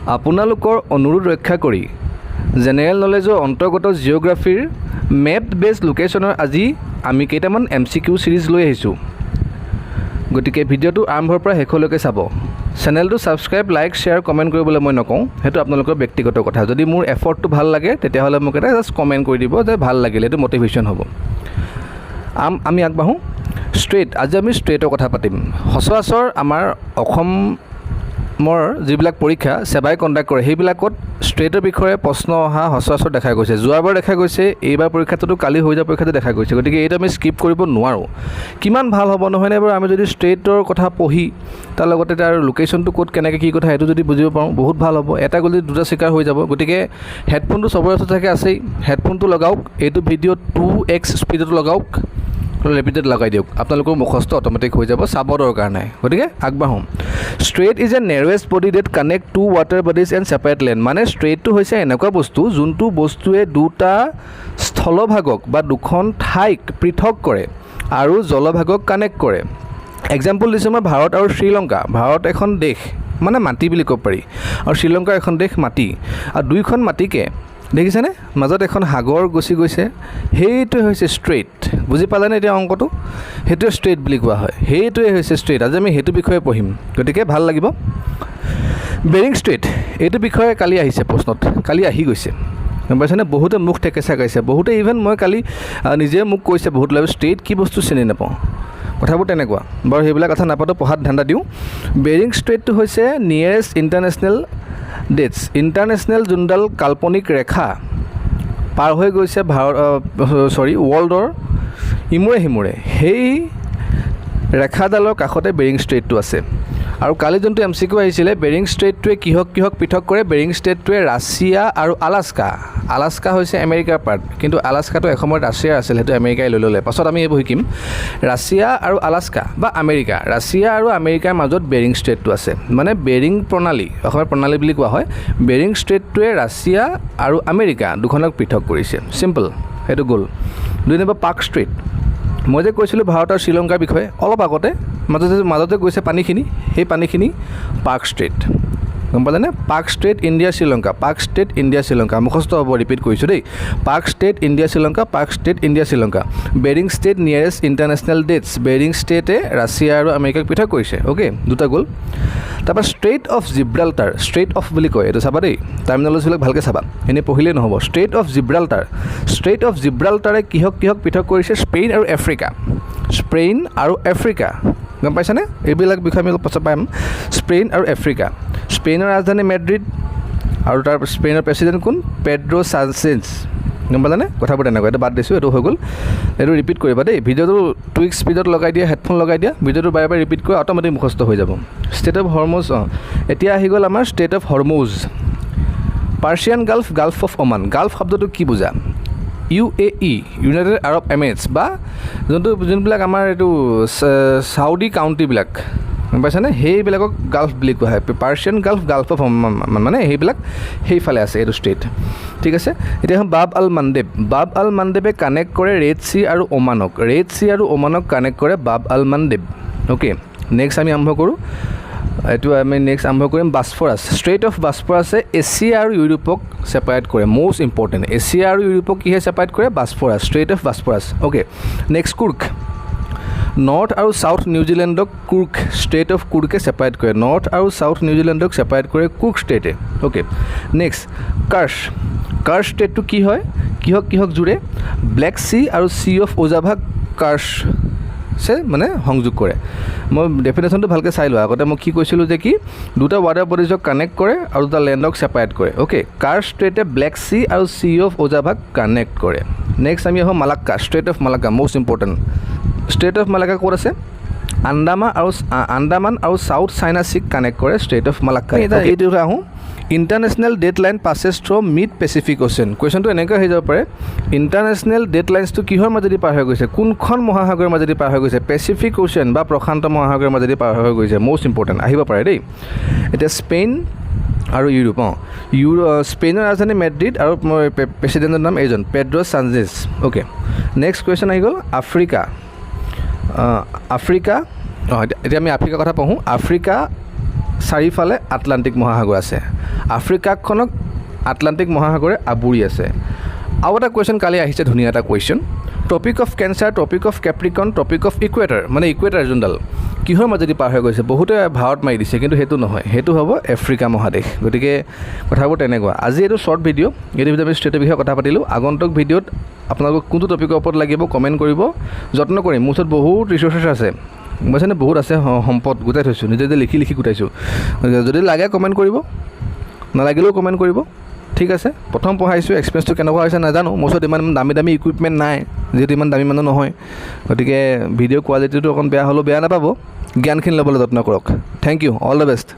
আপোনালোকৰ অনুৰোধ ৰক্ষা কৰি জেনেৰেল নলেজৰ অন্তৰ্গত জিঅ'গ্ৰাফিৰ মেপ বেছড লোকেশ্যনৰ আজি আমি কেইটামান MCQ সিৰিজ লৈ আহিছোঁ। গতিকে ভিডিঅ'টো আৰম্ভৰ পৰা শেষলৈকে চাব। চেনেলটো ছাবস্ক্ৰাইব, লাইক, শ্বেয়াৰ, কমেণ্ট কৰিবলৈ মই নকওঁ, সেইটো আপোনালোকৰ ব্যক্তিগত কথা। যদি মোৰ এফৰ্টটো ভাল লাগে তেতিয়াহ'লে মোক এটা জাষ্ট কমেণ্ট কৰি দিব যে ভাল লাগিলে, এইটো মটিভেশ্যন হ'ব। আমি আগবাঢ়োঁ। ষ্ট্ৰেইট, আজি আমি ষ্ট্ৰেইটৰ কথা পাতিম। সচৰাচৰ আমাৰ অসমৰ যিবিলাক পৰীক্ষা সেৱাই কণ্ডাক্ট কৰে সেইবিলাকত ষ্ট্ৰেইটৰ বিষয়ে প্ৰশ্ন অহা সচৰাচৰ দেখা গৈছে। যোৱাবাৰ দেখা গৈছে, এইবাৰ পৰীক্ষাটোতো কালি হৈ যোৱা পৰীক্ষাটো দেখা গৈছে। গতিকে এইটো আমি স্কিপ কৰিব নোৱাৰোঁ। কিমান ভাল হ'ব নহয়নে বাৰু আমি যদি ষ্ট্ৰেইটৰ কথা পঢ়ি তাৰ লগতে তাৰ লোকেশ্যনটো ক'ত কেনেকৈ কি কথা সেইটো যদি বুজিব পাৰোঁ বহুত ভাল হ'ব। এটা গ'লে দুটা চিকাৰ হৈ যাব। গতিকে হেডফোনটো চবৰে ওচৰত থাকে আছেই, হেডফোনটো লগাওক, এইটো ভিডিঅ' 2x স্পীডত লগাওক, ৰেপিটেড লগাই দিয়ক, আপোনালোকৰ মুখস্থ অট'মেটিক হৈ যাব, চাব দৰকাৰ নাই। গতিকে আগবাঢ়োঁ। Strait is a narrowest body that connect two water bodies and separate land. মানে ষ্ট্ৰেইটটো হৈছে এনেকুৱা বস্তু যোনটো বস্তুৱে দুটা স্থলভাগক বা দুখন ঠাইক পৃথক কৰে আৰু জলভাগক কানেক্ট কৰে। এক্সাম্পল দিছোঁ মই ভাৰত আৰু শ্ৰীলংকা। ভাৰত এখন দেশ মানে মাটি বুলি ক'ব পাৰি, আৰু শ্ৰীলংকা এখন দেশ মাটি, আৰু দুইখন মাটিকে দেখিছেনে মাজত এখন সাগৰ গুচি গৈছে, সেইটোৱে হৈছে ষ্ট্ৰেইট। বুজি পালেনে এতিয়া অংকটো? সেইটোৱে ষ্ট্ৰেইট বুলি কোৱা হয়, সেইটোৱে হৈছে ষ্ট্ৰেইট। আজি আমি সেইটো বিষয়ে পঢ়িম, গতিকে ভাল লাগিব। বেৰিং ষ্ট্ৰেইট, এইটো বিষয়ে কালি আহিছে প্ৰশ্নত, কালি আহি গৈছে, গম পাইছেনে? বহুতে মুখ ঠেকেচা গাইছে, বহুতে ইভেন মই কালি নিজে মোক কৈছে বহুত ল'ৰাই ষ্ট্ৰেইট কি বস্তু চিনি নাপাওঁ। কথাবোৰ তেনেকুৱা বাৰু, সেইবিলাক কথা নাপাতো, পঢ়াত ধান্দা দিওঁ। বেৰিং ষ্ট্ৰেইটটো হৈছে নিয়েৰেষ্ট ইণ্টাৰনেশ্যনেল ডেটছ, ইণ্টাৰনেশ্যনেল যোনডাল কাল্পনিক ৰেখা পাৰ হৈ গৈছে ৱৰ্ল্ডৰ ইমূৰে সিমূৰে, সেই ৰেখাডালৰ কাষতে বেৰিং ষ্ট্ৰেইটটো আছে। আৰু কালি যোনটো MCQ আহিছিলে, বেৰিং ষ্ট্ৰেইটটোৱে কিহক পৃথক কৰে? বেৰিং ষ্ট্ৰেইটটোৱে ৰাছিয়া আৰু আলাস্কা, আলাস্কা হৈছে আমেৰিকাৰ পাৰ্ট, কিন্তু আলাস্কাটো এসময়ত ৰাছিয়াৰ আছিল, সেইটো আমেৰিকাই লৈ ল'লে। পাছত আমি এইবোৰ শিকিম। ৰাছিয়া আৰু আলাস্কা বা আমেৰিকা, ৰাছিয়া আৰু আমেৰিকাৰ মাজত বেৰিং ষ্ট্ৰেইটটো আছে, মানে বেৰিং প্ৰণালী, অসমীয়া প্ৰণালী বুলি কোৱা হয়। বেৰিং ষ্ট্ৰেইটটোৱে ৰাছিয়া আৰু আমেৰিকা দুখনক পৃথক কৰিছে, চিম্পল, সেইটো গ'ল। 2 নম্বৰ পাৰ্ক ষ্ট্ৰেইট। মই যে কৈছিলোঁ ভাৰত আৰু শ্ৰীলংকাৰ বিষয়ে অলপ আগতে, মাজতে গৈছে পানীখিনি, সেই পানীখিনি পাৰ্ক ষ্ট্ৰেইট, গম পালেনে? Palk strait India Sri Lanka, Palk strait India Sri Lanka, মুখস্থ হ'ব, ৰিপিট কৰিছোঁ দেই। Palk strait India Sri Lanka, Palk strait India Sri Lanka. Bering strait nearest international dates, Bering ষ্ট্ৰেইটে ৰাছিয়া আৰু আমেৰিকাক পৃথক কৰিছে। অ'কে, দুটা গ'ল। তাৰপৰা strait of Gibraltar, strait of বুলি কয়, এইটো চাবা দেই, টাৰ্মিনলজিবিলাক ভালকৈ চাবা, এনেই পঢ়িলেই নহ'ব। Strait of Gibraltar, strait of জিব্ৰাল্টাৰে কিহক পৃথক কৰিছে? স্পেইন আৰু আফ্ৰিকা, স্পেইন আৰু আফ্ৰিকা, গম পাইছানে? এইবিলাক বিষয়ে আমি অলপ পাছত পাম। স্পেইন আৰু আফ্ৰিকা। স্পেইনৰ ৰাজধানী মেড্ৰিড, আৰু তাৰ স্পেইনৰ প্ৰেচিডেণ্ট কোন? পেড্ৰ' ছানচেজ, গম পালানে? কথাবোৰ তেনেকুৱা, এইটো বাদ দিছোঁ, এইটো হৈ গ'ল। এইটো ৰিপিট কৰিবা দেই, ভিডিঅ'টো 2x স্পীডত লগাই দিয়া, হেডফোন লগাই দিয়া, ভিডিঅ'টো বাৰে বাৰে ৰিপিট কৰা, অট'মেটিক মুখস্থ হৈ যাব। ষ্টেট অফ হৰমুজ, এতিয়া আহি গ'ল আমাৰ state of Hormuz. Persian gulf, gulf of Oman. Gulf শব্দটো কি বুজা? UAE, ইউনাইটেড আৰব এমিৰেটছ, বা যোনবিলাক আমাৰ এইটো চাউদি কাউণ্ট্ৰিবিলাক, গম পাইছানে? সেইবিলাকক গাল্ফ বুলি কোৱা হয়। Persian gulf, gulf of Oman, মানে সেইবিলাক সেইফালে আছে এইটো ষ্টেট, ঠিক আছে। এতিয়া বাব আল মাণ্ডেব। বাব আল মাণ্ডেবে কানেক্ট কৰে ৰেড চি আৰু ওমানক, ৰেড চি আৰু ওমানক কানেক্ট কৰে বাব আল মাণ্ডেব। অ'কে, নেক্সট আমি আৰম্ভ কৰোঁ, এইটো আমি নেক্সট আৰম্ভ কৰিম বাছফৰাছ। ষ্ট্ৰেইট অফ বাছফৰাছে এছিয়া আৰু ইউৰোপক ছেপাৰেট কৰে, মষ্ট ইম্পৰ্টেণ্ট। এছিয়া আৰু ইউৰোপক কিহে ছেপাৰেট কৰে? Bosphorus, strait of Bosphorus. Okay, next কুৰ্ক। নৰ্থ আৰু ছাউথ নিউজিলেণ্ডক কুৰ্ক, ষ্ট্ৰেইট অফ কুৰ্কে ছেপাৰেট কৰে, নৰ্থ আৰু ছাউথ নিউজিলেণ্ডক ছেপাৰেট কৰে কুৰ্ক ষ্ট্ৰেইটে। Okay, next Kerch. কাৰ্ছ ষ্ট্ৰেইটটো কি হয়? কিহক জোৰে? ব্লেক চি আৰু চি অফ ওজাভাক কাৰ্ছে মানে সংযোগ কৰে। মই ডেফিনেশ্যনটো ভালকৈ চাই লোৱা, আগতে মই কি কৈছিলোঁ যে কি দুটা ৱাটাৰ বডিজক কানেক্ট কৰে আৰু দুটা লেণ্ডক ছেপাৰেট কৰে। অ'কে, কাৰ্ছ ষ্ট্ৰেইটে ব্লেক চি আৰু চি অফ ওজাভাক কানেক্ট কৰে। নেক্সট আমি আহোঁ Malacca, strait of Malacca, most important. Strait of Malacca ক'ত আছে? আন্দামান আৰু ছাউথ চাইনা চিক কানেক্ট কৰে ষ্ট্ৰেইট অফ মালাক্কা। এইটো আহোঁ, international date line passes through mid Pacific ocean. কুৱেশ্যনটো এনেকৈ হৈ যাব পাৰে, ইণ্টাৰনেশ্যনেল ডেট লাইন্সটো কিহৰ মাজেদি পাৰ হৈ গৈছে? কোনখন মহাসাগৰৰ মাজেদি পাৰ হৈ গৈছে? পেচিফিক অ'চেন বা প্ৰশান্ত মহাসাগৰৰ মাজেদি পাৰ হৈ গৈছে, মষ্ট ইম্পৰ্টেণ্ট, আহিব পাৰে দেই। এতিয়া স্পেইন আৰু ইউৰোপ, স্পেইনৰ ৰাজধানী মেড্ৰিড আৰু প্ৰেচিডেণ্টৰ নাম এইজন Pedro' Sanchez. Okay, next question আহি গ'ল আফ্ৰিকা। এতিয়া আমি আফ্ৰিকাৰ কথা পঢ়োঁ। আফ্ৰিকা চাৰিওফালে আটলাণ্টিক মহাসাগৰ আছে, আফ্ৰিকাখনক আটলাণ্টিক মহাসাগৰে আৱৰি আছে। আৰু এটা কুৱেশ্যন কালি আহিছে, ধুনীয়া এটা question, topic of Cancer, topic of Capricorn, topic of equator, মানে ইকুৱেটাৰ যোনডাল কিহৰ মাজেদি পাৰ হৈ গৈছে? বহুতে ভাৰত মাৰি দিছে, কিন্তু সেইটো নহয়, সেইটো হ'ব আফ্ৰিকা মহাদেশ। গতিকে কথাবোৰ তেনেকুৱা। আজি এইটো শ্বৰ্ট ভিডিঅ', এইটো ভিডিঅ'ত আমি ষ্ট্ৰেটৰ বিষয়ে কথা পাতিলোঁ। আগন্তুক ভিডিঅ'ত আপোনালোকক কোনটো টপিকৰ ওপৰত লাগিব কমেণ্ট কৰিব, যত্ন কৰিম। মোৰ ওচৰত বহুত ৰিচোৰ্চেছ আছে, বুজিছেনে, বহুত আছে, সম্পদ গোটাই থৈছোঁ, নিজে লিখি গোটাইছোঁ। যদি লাগে কমেণ্ট কৰিব, নালাগিলেও কমেণ্ট কৰিব, ঠিক আছে। প্ৰথম পঢ়াইছোঁ, এক্সপিৰিয়েঞ্চটো কেনেকুৱা হৈছে নাজানো, মোৰ ওচৰত ইমান দামী ইকুইপমেণ্ট নাই, যিহেতু ইমান দামী মানুহ নহয়। গতিকে ভিডিঅ' কোৱালিটিটো অকণ বেয়া হ'লেও বেয়া নাপাব, জ্ঞানখিনি ল'বলৈ যত্ন কৰক। Thank you, all the best.